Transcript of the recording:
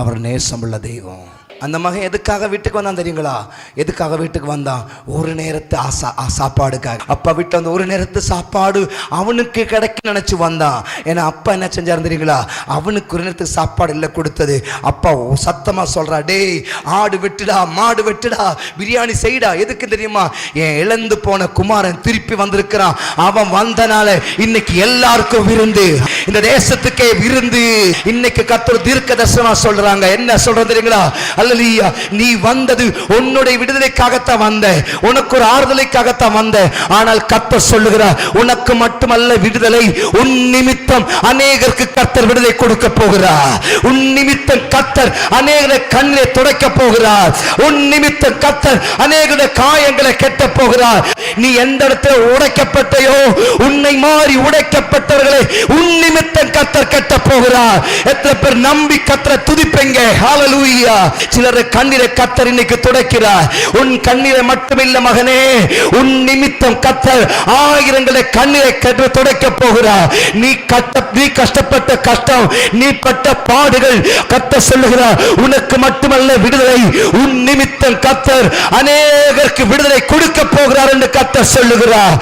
அவர் நேசமுள்ள தெய்வம். அந்த மகன் எதுக்காக வீட்டுக்கு வந்தான் தெரியுங்களா? எதுக்காக வீட்டுக்கு வந்தான்? ஒரு நேரத்து சாப்பாடுக்காக. அப்பா வீட்டு வந்து ஒரு நேரத்து சாப்பாடு அவனுக்கு கிடைக்க நினைச்சு வந்தான். ஏன்னா அப்பா என்ன செஞ்சாரு தெரியுங்களா? அவனுக்கு ஒரு நேரத்துக்கு சாப்பாடு இல்லை கொடுத்தது. அப்பா சத்தமா சொல்றா, டேய் ஆடு வெட்டுடா, மாடு வெட்டுடா, பிரியாணி செய்டா. எதுக்கு தெரியுமா? என் இழந்து போன குமாரன் திருப்பி வந்திருக்கிறான். அவன் வந்தனால இன்னைக்கு எல்லாருக்கும் விருந்து, இந்த தேசத்துக்கே விருந்து. இன்னைக்கு கர்த்தர் தீர்க்க தரிசனமா சொல்றாங்க. என்ன சொல்றது தெரியுங்களா? அல்லேலூயா. நீ வந்தது உன்னுடைய விடுதலைக்காகத்தான் வந்த, உனக்கு ஒரு ஆறுதலுக்காகத்தான் வந்த. ஆனால் கர்த்தர் சொல்லுகிறார், உனக்கு மட்டுமல்ல விடுதலை, உன் நிமித்தம் அநேகருக்கு கர்த்தர் விடுதலை கொடுக்க போகிறார். உன் நிமித்தம் கர்த்தர் அநேகரை கண்ணிலே துடைக்க போகிறார். உன் நிமித்தம் கர்த்தர் அநேகருடைய காயங்களை கெட்ட போகிறார். நீ எந்த இடத்துல உடைக்கப்பட்டையோ, உன்னை மாறி உடைக்கப்பட்டவர்களை உன் நிமித்தம் கர்த்தர் கெட்ட போகிறார். எத்தனை பேர் நம்பி கர்த்தரை துதிப்பீங்க? ஹல்லேலூயா. சிலர் கண்ணீரை கர்த்தர் இன்னைக்கு துடைக்கிறார். உன் கண்ணீரை மட்டுமில்ல மகனே, உன் நிமித்தம் கர்த்தர் ஆயிரங்களை கண்ணீரை துடைக்க போகிறார். நீ கஷ்டப்பட்ட கஷ்டம், நீ பட்ட பாடுகள், கர்த்தர் சொல்லுகிறார் உனக்கு மட்டுமல்ல விடுதலை, உன் நிமித்தம் கர்த்தர் அநேகருக்கு விடுதலை கொடுக்க போகிறார் என்று கர்த்தர் சொல்லுகிறார்.